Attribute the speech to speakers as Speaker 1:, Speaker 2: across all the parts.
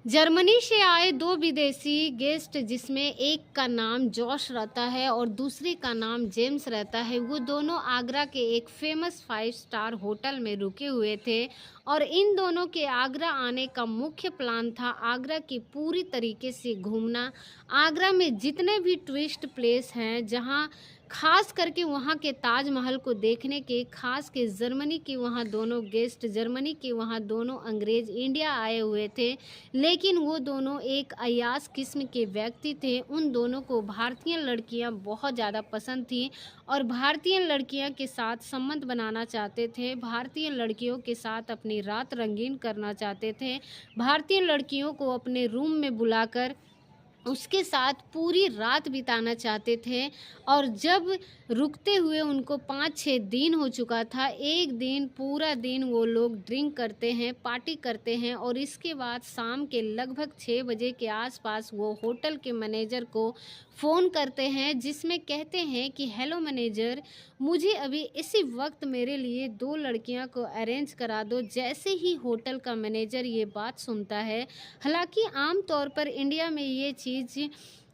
Speaker 1: Germany से आए दो विदेशी गेस्ट जिसमें एक का नाम जॉश रहता है और दूसरे का नाम जेम्स रहता है। वो दोनों आगरा के एक फेमस 5 स्टार होटल में रुके हुए थे और इन दोनों के आगरा आने का मुख्य प्लान था आगरा की पूरी तरीके से घूमना। आगरा में जितने भी टूरिस्ट प्लेस हैं जहां खास करके वहाँ के ताजमहल को देखने के खास के जर्मनी के वहाँ दोनों गेस्ट जर्मनी के वहाँ दोनों अंग्रेज इंडिया आए हुए थे। लेकिन वो दोनों एक अय्याश किस्म के व्यक्ति थे। उन दोनों को भारतीय लड़कियां बहुत ज़्यादा पसंद थी और भारतीय लड़कियां के साथ संबंध बनाना चाहते थे। भारतीय लड़कियों के साथ अपनी रात रंगीन करना चाहते थे। भारतीय लड़कियों को अपने रूम में बुलाकर उसके साथ पूरी रात बिताना चाहते थे। और जब रुकते हुए उनको 5-6 दिन हो चुका था, एक दिन पूरा दिन वो लोग ड्रिंक करते हैं, पार्टी करते हैं और इसके बाद शाम के लगभग 6 बजे के आसपास वो होटल के मैनेजर को फ़ोन करते हैं जिसमें कहते हैं कि हेलो मैनेजर, मुझे अभी इसी वक्त मेरे लिए 2 लड़कियां को अरेंज करा दो। जैसे ही होटल का मैनेजर ये बात सुनता है, हालांकि आम तौर पर इंडिया में ये चीज़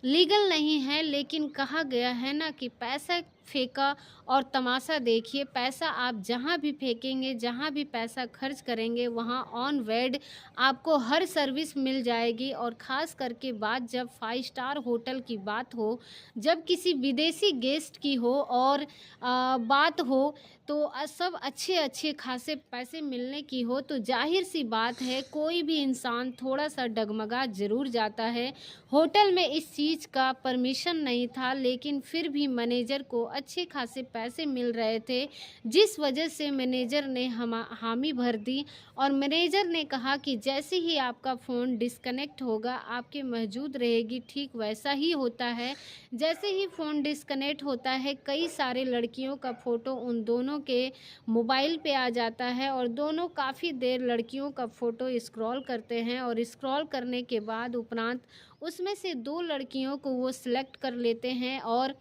Speaker 1: लीगल नहीं है, लेकिन कहा गया है ना कि पैसा फेंका और तमाशा देखिए। पैसा आप जहाँ भी फेंकेंगे, जहाँ भी पैसा खर्च करेंगे, वहाँ ऑन वेड आपको हर सर्विस मिल जाएगी। और ख़ास करके बात जब 5 स्टार होटल की बात हो, जब किसी विदेशी गेस्ट की हो और बात हो तो सब अच्छे अच्छे खासे पैसे मिलने की हो, तो जाहिर सी बात है कोई भी इंसान थोड़ा सा डगमगा ज़रूर जाता है। होटल में इस चीज़ का परमिशन नहीं था, लेकिन फिर भी मैनेजर को अच्छे खासे पैसे मिल रहे थे, जिस वजह से मैनेजर ने हामी भर दी। और मैनेजर ने कहा कि जैसे ही आपका फ़ोन डिस्कनेक्ट होगा आपके मौजूद रहेगी। ठीक वैसा ही होता है। जैसे ही फ़ोन डिस्कनेक्ट होता है, कई सारे लड़कियों का फ़ोटो उन दोनों के मोबाइल पे आ जाता है और दोनों काफ़ी देर लड़कियों का फ़ोटो स्क्रॉल करते हैं और स्क्रॉल करने के बाद उपरांत उसमें से 2 लड़कियों को वो सिलेक्ट कर लेते हैं। और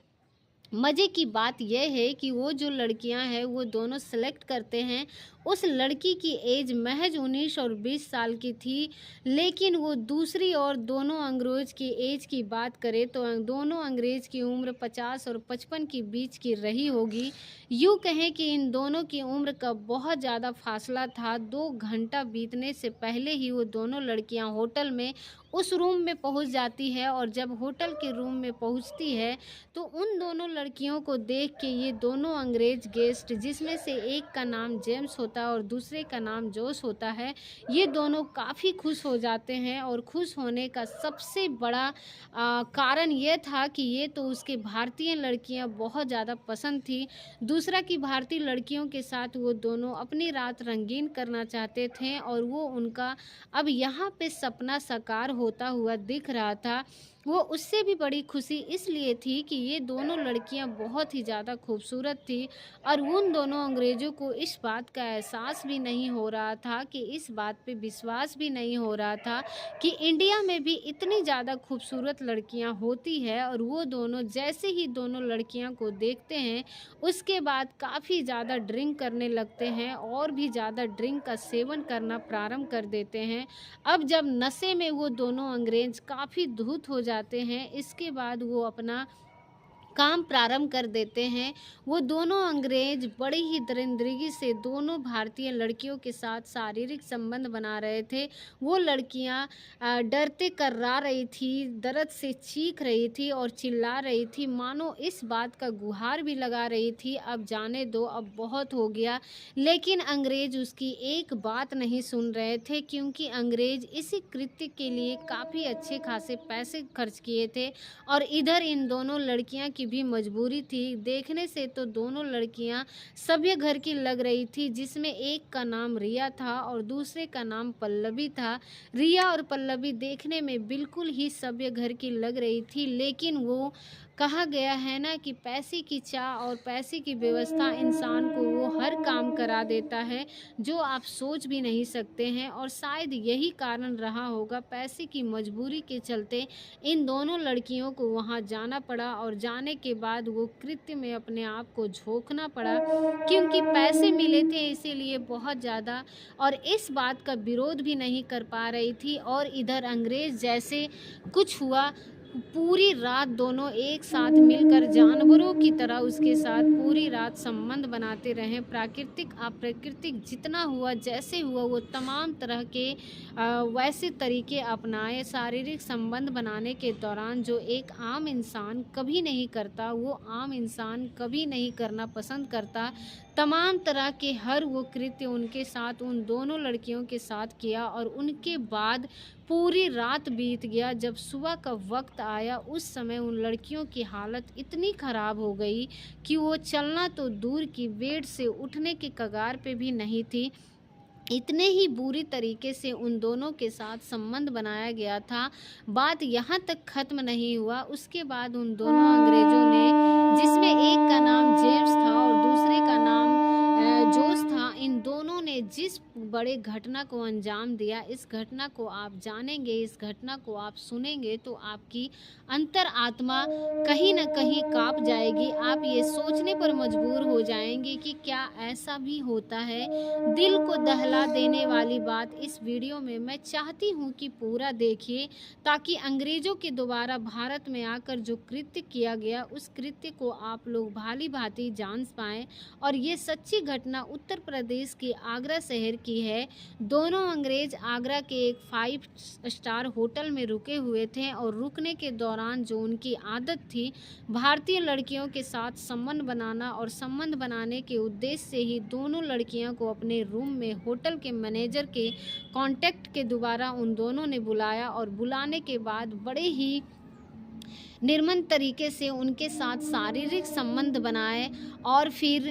Speaker 1: मज़े की बात यह है कि वो जो लड़कियां हैं वो दोनों सेलेक्ट करते हैं, उस लड़की की एज महज 19 और 20 साल की थी। लेकिन वो दूसरी और दोनों अंग्रेज की एज की बात करें तो दोनों अंग्रेज की उम्र 50 और 55 के बीच की रही होगी। यूँ कहें कि इन दोनों की उम्र का बहुत ज़्यादा फासला था। 2 घंटा बीतने से पहले ही वो दोनों लड़कियां होटल में उस रूम में पहुंच जाती है। और जब होटल के रूम में पहुंचती है तो उन दोनों लड़कियों को देख के ये दोनों अंग्रेज गेस्ट, जिसमें से एक का नाम जेम्स होता है और दूसरे का नाम जोश होता है, ये दोनों काफ़ी खुश हो जाते हैं। और खुश होने का सबसे बड़ा कारण ये था कि ये तो उसके भारतीय लड़कियां बहुत ज़्यादा पसंद थी। दूसरा कि भारतीय लड़कियों के साथ वो दोनों अपनी रात रंगीन करना चाहते थे और वो उनका अब यहाँ पे सपना साकार होता हुआ दिख रहा था। वो उससे भी बड़ी खुशी इसलिए थी कि ये दोनों लड़कियां बहुत ही ज़्यादा खूबसूरत थी और उन दोनों अंग्रेज़ों को इस बात का एहसास भी नहीं हो रहा था, कि इस बात पे विश्वास भी नहीं हो रहा था कि इंडिया में भी इतनी ज़्यादा खूबसूरत लड़कियां होती है। और वो दोनों जैसे ही दोनों लड़कियां को देखते हैं, उसके बाद काफ़ी ज़्यादा ड्रिंक करने लगते हैं और भी ज़्यादा ड्रिंक का सेवन करना प्रारंभ कर देते हैं। अब जब नशे में वो दोनों अंग्रेज काफ़ी धूत हो जाते हैं, इसके बाद वो अपना काम प्रारंभ कर देते हैं। वो दोनों अंग्रेज बड़ी ही दरिंदगी से दोनों भारतीय लड़कियों के साथ शारीरिक संबंध बना रहे थे। वो लड़कियां डरते कर्रा रही थी, दर्द से चीख रही थी और चिल्ला रही थी, मानो इस बात का गुहार भी लगा रही थी, अब जाने दो, अब बहुत हो गया। लेकिन अंग्रेज उसकी एक बात नहीं सुन रहे थे, क्योंकि अंग्रेज इसी कृत्य के लिए काफ़ी अच्छे खासे पैसे खर्च किए थे। और इधर इन दोनों लड़कियां की भी मजबूरी थी। देखने से तो दोनों लड़कियां सभ्य घर की लग रही थी, जिसमें एक का नाम रिया था और दूसरे का नाम पल्लवी था। रिया और पल्लवी देखने में बिल्कुल ही सभ्य घर की लग रही थी, लेकिन वो कहा गया है ना कि पैसे की चाह और पैसे की व्यवस्था इंसान को वो हर काम करा देता है जो आप सोच भी नहीं सकते हैं। और शायद यही कारण रहा होगा, पैसे की मजबूरी के चलते इन दोनों लड़कियों को वहाँ जाना पड़ा और जाने के बाद वो कृत्य में अपने आप को झोंकना पड़ा, क्योंकि पैसे मिले थे इसीलिए बहुत ज़्यादा, और इस बात का विरोध भी नहीं कर पा रही थी। और इधर अंग्रेज़ जैसे कुछ हुआ, पूरी रात दोनों एक साथ मिलकर जानवरों की तरह उसके साथ पूरी रात संबंध बनाते रहे। प्राकृतिक अप्राकृतिक जितना हुआ, जैसे हुआ, वो तमाम तरह के वैसे तरीके अपनाए शारीरिक संबंध बनाने के दौरान, जो एक आम इंसान कभी नहीं करता, वो आम इंसान कभी नहीं करना पसंद करता। तमाम तरह के हर वो कृत्य उनके साथ, उन दोनों लड़कियों के साथ किया। और उनके बाद पूरी रात बीत गया। जब सुबह का वक्त आया, उस समय उन लड़कियों की हालत इतनी ख़राब हो गई कि वो चलना तो दूर की, बेड से उठने के कगार पे भी नहीं थी। इतने ही बुरी तरीके से उन दोनों के साथ संबंध बनाया गया था। बात यहाँ तक ख़त्म नहीं हुआ। उसके बाद उन दोनों अंग्रेज़ों ने, जिसमें एक का नाम जेम्स था और दूसरे का नाम जोश था, इन दोनों ने जिस बड़े घटना को अंजाम दिया, इस घटना को आप जानेंगे, इस घटना को आप सुनेंगे तो आपकी अंतर आत्मा कहीं न कहीं काँप जाएगी। आप ये सोचने पर मजबूर हो जाएंगे कि क्या ऐसा भी होता है। दिल को दहला देने वाली बात इस वीडियो में मैं चाहती हूँ कि पूरा देखिए, ताकि अंग्रेज़ों के दोबारा भारत में आकर जो कृत्य किया गया, उस कृत्य को आप लोग भाली भांति जान पाएँ। और ये सच्ची घटना उत्तर प्रदेश के आगरा शहर की है। दोनों अंग्रेज़ आगरा के एक 5 स्टार होटल में रुके हुए थे और रुकने के दौरान जो उनकी आदत थी, भारतीय लड़कियों के साथ संबंध बनाना, और संबंध बनाने के उद्देश्य से ही दोनों लड़कियों को अपने रूम में होटल के मैनेजर के कांटेक्ट के द्वारा उन दोनों ने बुलाया। और बुलाने के बाद बड़े ही निर्मम तरीके से उनके साथ शारीरिक संबंध बनाए और फिर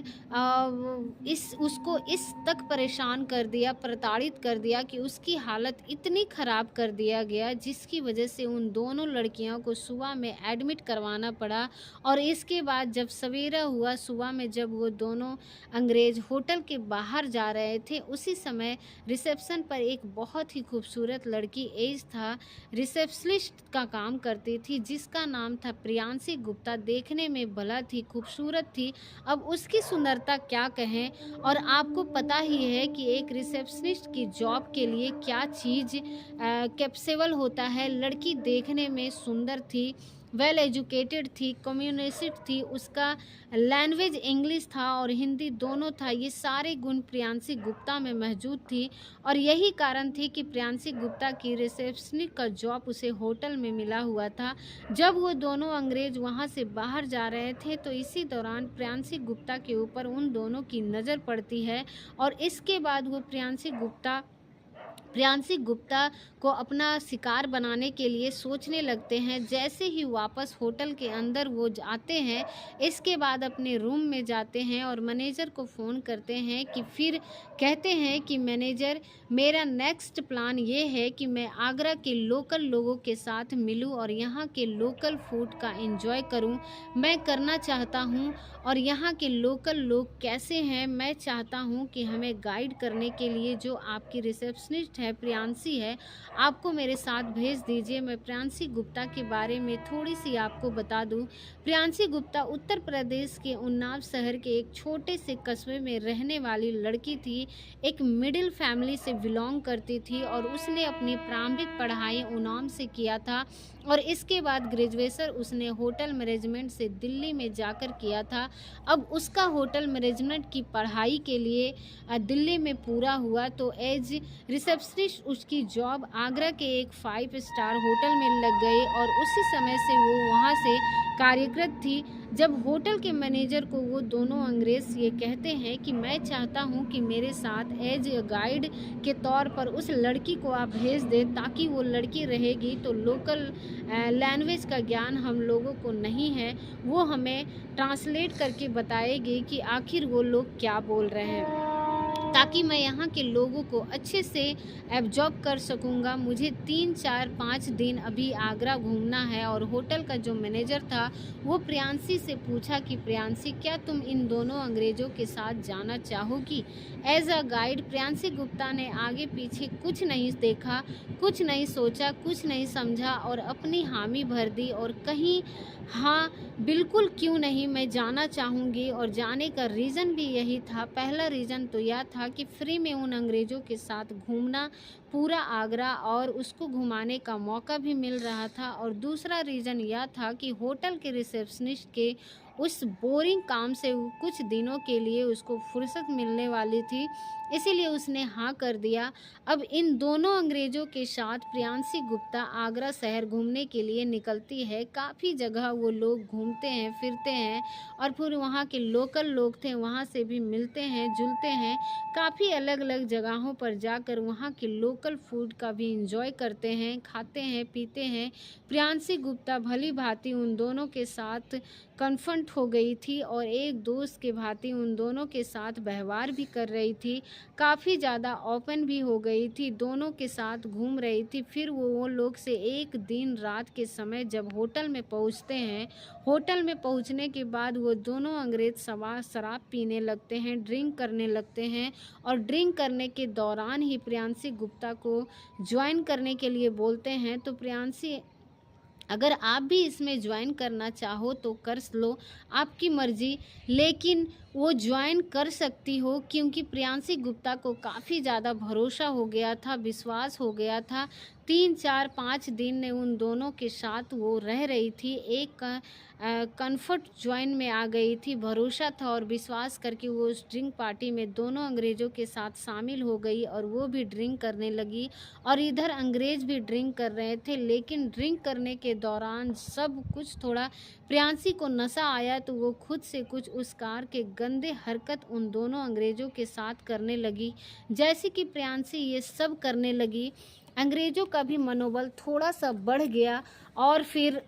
Speaker 1: उसको इस तक परेशान कर दिया, प्रताड़ित कर दिया कि उसकी हालत इतनी ख़राब कर दिया गया, जिसकी वजह से उन दोनों लड़कियों को सुबह में एडमिट करवाना पड़ा। और इसके बाद जब सवेरा हुआ, सुबह में जब वो दोनों अंग्रेज़ होटल के बाहर जा रहे थे, उसी समय रिसेप्शन पर एक बहुत ही खूबसूरत लड़की एज था, रिसेप्शनिस्ट का काम करती थी, जिसका नाम था प्रियांशी गुप्ता। देखने में भला थी, खूबसूरत थी, अब उसकी सुंदरता क्या कहें। और आपको पता ही है कि एक रिसेप्शनिस्ट की जॉब के लिए क्या चीज़ कैपेबल होता है। लड़की देखने में सुंदर थी, वेल एजुकेटेड थी, कम्युनिस्ट थी, उसका लैंग्वेज इंग्लिश था और हिंदी दोनों था। ये सारे गुण प्रियांशी गुप्ता में मौजूद थी। और यही कारण थी कि प्रियांशी गुप्ता की रिसेप्शनिस्ट का जॉब उसे होटल में मिला हुआ था। जब वो दोनों अंग्रेज़ वहाँ से बाहर जा रहे थे, तो इसी दौरान प्रियांशी गुप्ता के ऊपर उन दोनों की नज़र पड़ती है। और इसके बाद वो प्रियांशी गुप्ता को अपना शिकार बनाने के लिए सोचने लगते हैं। जैसे ही वापस होटल के अंदर वो जाते हैं, इसके बाद अपने रूम में जाते हैं और मैनेजर को फ़ोन करते हैं कि फिर कहते हैं कि मैनेजर, मेरा नेक्स्ट प्लान ये है कि मैं आगरा के लोकल लोगों के साथ मिलूं और यहाँ के लोकल फूड का एंजॉय करूं। मैं करना चाहता हूं। और यहाँ के लोकल लोग कैसे हैं, मैं चाहता हूं कि हमें गाइड करने के लिए जो आपकी रिसेप्शनिस्ट है, प्रियांशी है, आपको मेरे साथ भेज दीजिए। मैं प्रियांशी गुप्ता के बारे में थोड़ी सी आपको बता दूं। प्रियांशी गुप्ता उत्तर प्रदेश के उन्नाव शहर के एक छोटे से कस्बे में रहने वाली लड़की थी। एक मिडिल फैमिली से बिलोंग करती थी और उसने अपनी प्रारंभिक पढ़ाई उन्नाव से किया था और इसके बाद ग्रेजुएशन उसने होटल मैनेजमेंट से दिल्ली में जाकर किया था। अब उसका होटल मैनेजमेंट की पढ़ाई के लिए दिल्ली में पूरा हुआ, तो एज रिसेप्शनिस्ट उसकी जॉब आगरा के एक 5 स्टार होटल में लग गई और उसी समय से वो वहाँ से कार्यरत थी। जब होटल के मैनेजर को वो दोनों अंग्रेज़ ये कहते हैं कि मैं चाहता हूँ कि मेरे साथ एज गाइड के तौर पर उस लड़की को आप भेज दें, ताकि वो लड़की रहेगी तो लोकल लैंग्वेज का ज्ञान हम लोगों को नहीं है, वो हमें ट्रांसलेट करके बताएगी कि आखिर वो लोग क्या बोल रहे हैं। ताकि मैं यहाँ के लोगों को अच्छे से एब्जॉर्ब कर सकूँगा। मुझे 3, 4, 5 दिन अभी आगरा घूमना है। और होटल का जो मैनेजर था वो प्रियांशी से पूछा कि प्रियांशी, क्या तुम इन दोनों अंग्रेज़ों के साथ जाना चाहोगी as a guide? Priyanshi Gupta ने आगे पीछे कुछ नहीं देखा, कुछ नहीं सोचा, कुछ नहीं समझा और अपनी हामी भर दी और कहीं हाँ बिल्कुल, क्यों नहीं, मैं जाना चाहूँगी। और जाने का रीज़न भी यही था। पहला रीज़न तो यह था कि फ्री में उन अंग्रेज़ों के साथ घूमना पूरा आगरा और उसको घुमाने का मौका भी मिल रहा था। और दूसरा रीज़न यह था कि होटल के रिसेप्शनिस्ट के उस बोरिंग काम से कुछ दिनों के लिए उसको फुर्सत मिलने वाली थी, इसीलिए उसने हाँ कर दिया। अब इन दोनों अंग्रेज़ों के साथ प्रियांशी गुप्ता आगरा शहर घूमने के लिए निकलती है। काफ़ी जगह वो लोग घूमते हैं, फिरते हैं और फिर वहाँ के लोकल लोग थे वहाँ से भी मिलते हैं, जुलते हैं। काफ़ी अलग-अलग जगहों पर जाकर वहाँ के लोकल फूड का भी एंजॉय करते हैं, खाते हैं, पीते हैं। प्रियांशी गुप्ता भली-भांति उन दोनों के साथ कन्फ्रंट हो गई थी और एक दोस्त के भांति उन दोनों के साथ व्यवहार भी कर रही थी। काफ़ी ज़्यादा ओपन भी हो गई थी, दोनों के साथ घूम रही थी। फिर वो लोग से एक दिन रात के समय जब होटल में पहुंचते हैं, होटल में पहुंचने के बाद वो दोनों अंग्रेज शराब पीने लगते हैं, ड्रिंक करने लगते हैं। और ड्रिंक करने के दौरान ही प्रियांशी गुप्ता को ज्वाइन करने के लिए बोलते हैं। तो प्रियांशी, अगर आप भी इसमें ज्वाइन करना चाहो तो कर लो, आपकी मर्ज़ी, लेकिन वो ज्वाइन कर सकती हो क्योंकि प्रियांशी गुप्ता को काफ़ी ज़्यादा भरोसा हो गया था, विश्वास हो गया था। 3, 4, 5 दिन ने उन दोनों के साथ वो रह रही थी, एक कम्फर्ट ज्वाइन में आ गई थी, भरोसा था और विश्वास करके वो उस ड्रिंक पार्टी में दोनों अंग्रेज़ों के साथ शामिल हो गई और वो भी ड्रिंक करने लगी और इधर अंग्रेज़ भी ड्रिंक कर रहे थे। लेकिन ड्रिंक करने के दौरान सब कुछ थोड़ा प्रियांशी को नशा आया तो वो खुद से कुछ उस कार के गंदे हरकत उन दोनों अंग्रेज़ों के साथ करने लगी। जैसे कि प्रियांशी ये सब करने लगी, अंग्रेज़ों का भी मनोबल थोड़ा-सा बढ़ गया और फिर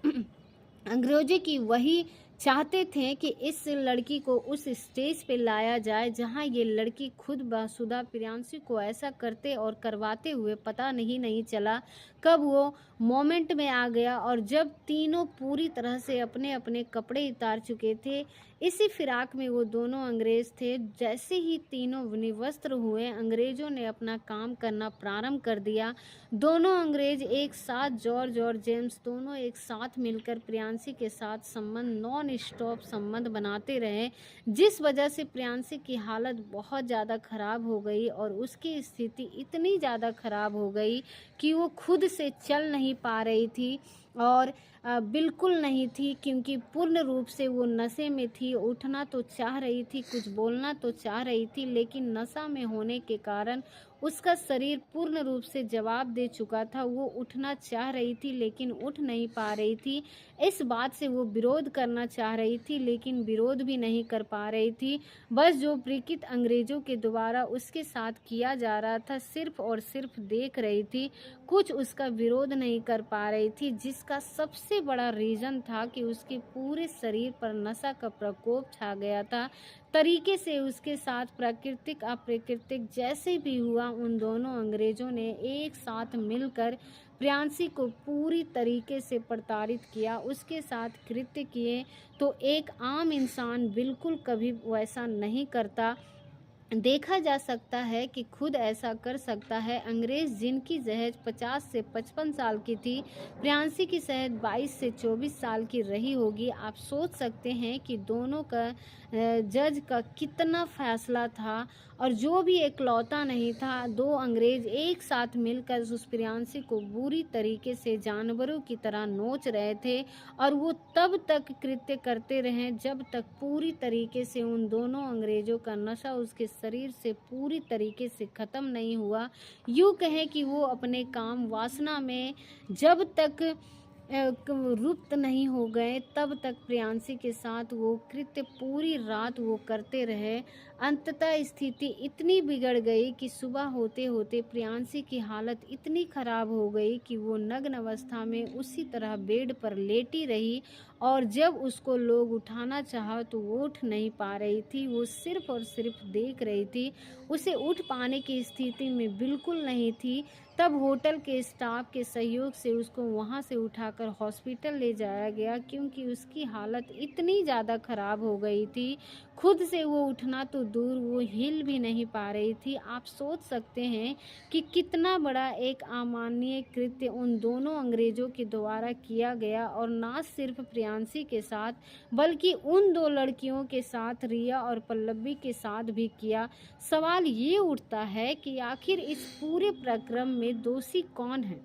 Speaker 1: अंग्रेज़ों की वही चाहते थे कि इस लड़की को उस स्टेज पे लाया जाए जहां ये लड़की खुद बासुदा प्रियांशी को ऐसा करते और करवाते हुए पता नहीं चला कब वो मोमेंट में आ गया। और जब तीनों पूरी तरह से अपने अपने कपड़े उतार चुके थे, इसी फिराक में वो दोनों अंग्रेज थे। जैसे ही तीनों निवस्त्र हुए, अंग्रेजों ने अपना काम करना प्रारंभ कर दिया। दोनों अंग्रेज एक साथ, जॉर्ज और जेम्स दोनों एक साथ मिलकर प्रियांशी के साथ संबंध नॉन स्टॉप संबंध बनाते रहे, जिस वजह से प्रियांशी की हालत बहुत ज़्यादा ख़राब हो गई और उसकी स्थिति इतनी ज़्यादा ख़राब हो गई कि वो खुद से चल नहीं पा रही थी और बिल्कुल नहीं थी, क्योंकि पूर्ण रूप से वो नशे में थी। उठना तो चाह रही थी, कुछ बोलना तो चाह रही थी, लेकिन नशा में होने के कारण उसका शरीर पूर्ण रूप से जवाब दे चुका था। वो उठना चाह रही थी लेकिन उठ नहीं पा रही थी। इस बात से वो विरोध करना चाह रही थी लेकिन विरोध भी नहीं कर पा रही थी। बस जो प्रकृत अंग्रेजों के द्वारा उसके साथ किया जा रहा था सिर्फ और सिर्फ देख रही थी, कुछ उसका विरोध नहीं कर पा रही थी, जिसका सबसे बड़ा रीज़न था कि उसके पूरे शरीर पर नशा का प्रकोप छा गया था। तरीके से उसके साथ प्राकृतिक अप्राकृतिक जैसे भी हुआ, उन दोनों अंग्रेजों ने एक साथ मिलकर प्रियांशी को पूरी तरीके से प्रताड़ित किया, उसके साथ कृत्य किए। तो एक आम इंसान बिल्कुल कभी वैसा नहीं करता। देखा जा सकता है कि खुद ऐसा कर सकता है। अंग्रेज जिनकी जहेज 50 से 55 साल की थी, प्रियांशी की शायद 22 से 24 साल की रही होगी। आप सोच सकते हैं कि दोनों का जज का कितना फैसला था। और जो भी एकलौता नहीं था, दो अंग्रेज एक साथ मिलकर उस प्रियांशी को बुरी तरीके से जानवरों की तरह नोच रहे थे और वो तब तक कृत्य करते रहे जब तक पूरी तरीके से उन दोनों अंग्रेजों का नशा उसके शरीर से पूरी तरीके से ख़त्म नहीं हुआ। यूँ कहें कि वो अपने काम वासना में जब तक लुप्त नहीं हो गए, तब तक प्रियांशी के साथ वो कृत्य पूरी रात वो करते रहे। अंततः स्थिति इतनी बिगड़ गई कि सुबह होते होते प्रियांशी की हालत इतनी खराब हो गई कि वो नग्न अवस्था में उसी तरह बेड पर लेटी रही, और जब उसको लोग उठाना चाहा तो वो उठ नहीं पा रही थी। वो सिर्फ और सिर्फ देख रही थी, उसे उठ पाने की स्थिति में बिल्कुल नहीं थी। तब होटल के स्टाफ के सहयोग से उसको वहां से उठाकर हॉस्पिटल ले जाया गया, क्योंकि उसकी हालत इतनी ज़्यादा खराब हो गई थी, खुद से वो उठना तो दूर, वो हिल भी नहीं पा रही थी। आप सोच सकते हैं कि कितना बड़ा एक अमानवीय कृत्य उन दोनों अंग्रेजों के द्वारा किया गया, और ना सिर्फ प्रियांशी के साथ बल्कि उन दो लड़कियों के साथ, रिया और पल्लवी के साथ भी किया। सवाल ये उठता है कि आखिर इस पूरे प्रक्रम में दोषी कौन है?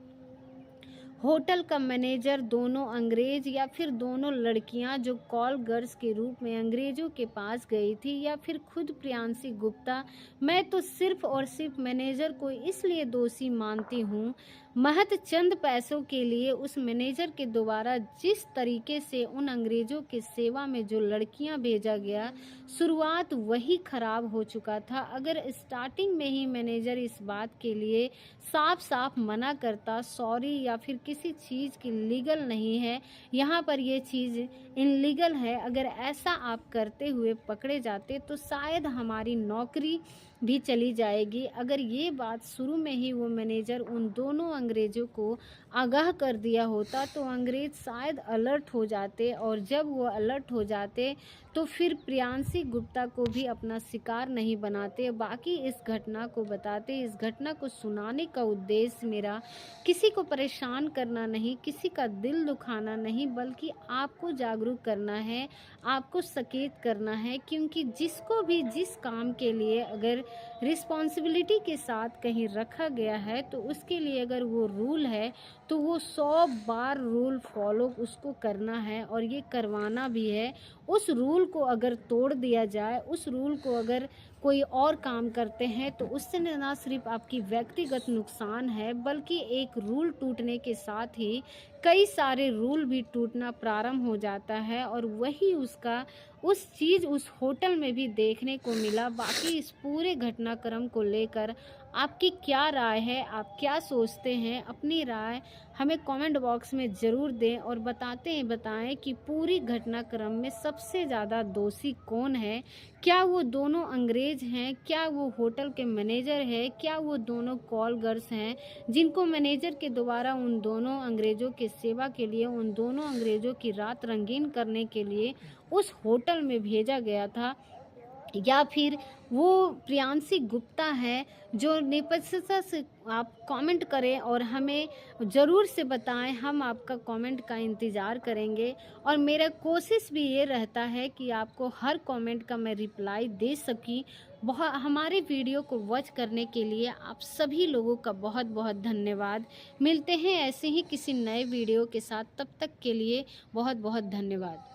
Speaker 1: होटल का मैनेजर, दोनों अंग्रेज, या फिर दोनों लड़कियां जो कॉल गर्ल्स के रूप में अंग्रेजों के पास गई थी, या फिर खुद प्रियांशी गुप्ता? मैं तो सिर्फ और सिर्फ मैनेजर को इसलिए दोषी मानती हूँ। महज चंद पैसों के लिए उस मैनेजर के द्वारा जिस तरीके से उन अंग्रेजों के सेवा में जो लड़कियां भेजा गया, शुरुआत वही खराब हो चुका था। अगर स्टार्टिंग में ही मैनेजर इस बात के लिए साफ साफ मना करता, सॉरी या फिर किसी चीज़ की लीगल नहीं है, यहाँ पर ये चीज़ इनलीगल है, अगर ऐसा आप करते हुए पकड़े जाते तो शायद हमारी नौकरी भी चली जाएगी। अगर ये बात शुरू में ही वो मैनेजर उन दोनों अंग्रेजों को आगाह कर दिया होता तो अंग्रेज शायद अलर्ट हो जाते, और जब वो अलर्ट हो जाते तो फिर प्रियांशी गुप्ता को भी अपना शिकार नहीं बनाते, बाकी इस घटना को बताते। इस घटना को सुनाने का उद्देश्य मेरा किसी को परेशान करना नहीं, किसी का दिल दुखाना नहीं, बल्कि आपको जागरूक करना है, आपको सचेत करना है, क्योंकि जिसको भी जिस काम के लिए अगर रिस्पॉन्सिबिलिटी के साथ कहीं रखा गया है तो उसके लिए अगर वो रूल है तो वो 100 बार रूल फॉलो उसको करना है, और ये करवाना भी है। उस रूल को अगर तोड़ दिया जाए, उस रूल को अगर कोई और काम करते हैं तो उससे न सिर्फ आपकी व्यक्तिगत नुकसान है, बल्कि एक रूल टूटने के साथ ही कई सारे रूल भी टूटना प्रारंभ हो जाता है, और वही उसका उस चीज़ उस होटल में भी देखने को मिला। बाकी इस पूरे घटनाक्रम को लेकर आपकी क्या राय है, आप क्या सोचते हैं? अपनी राय हमें कमेंट बॉक्स में ज़रूर दें, और बताएं कि पूरी घटनाक्रम में सबसे ज़्यादा दोषी कौन है? क्या वो दोनों अंग्रेज हैं? क्या वो होटल के मैनेजर है? क्या वो दोनों कॉल गर्ल्स हैं जिनको मैनेजर के द्वारा उन दोनों अंग्रेजों के सेवा के लिए, उन दोनों अंग्रेजों की रात रंगीन करने के लिए उस होटल में भेजा गया था? या फिर वो प्रियांशी गुप्ता है जो निष्पक्षता से? आप कमेंट करें और हमें ज़रूर से बताएं, हम आपका कमेंट का इंतज़ार करेंगे, और मेरा कोशिश भी ये रहता है कि आपको हर कमेंट का मैं रिप्लाई दे सकी। बहुत हमारे वीडियो को वॉच करने के लिए आप सभी लोगों का बहुत बहुत धन्यवाद। मिलते हैं ऐसे ही किसी नए वीडियो के साथ, तब तक के लिए बहुत बहुत धन्यवाद।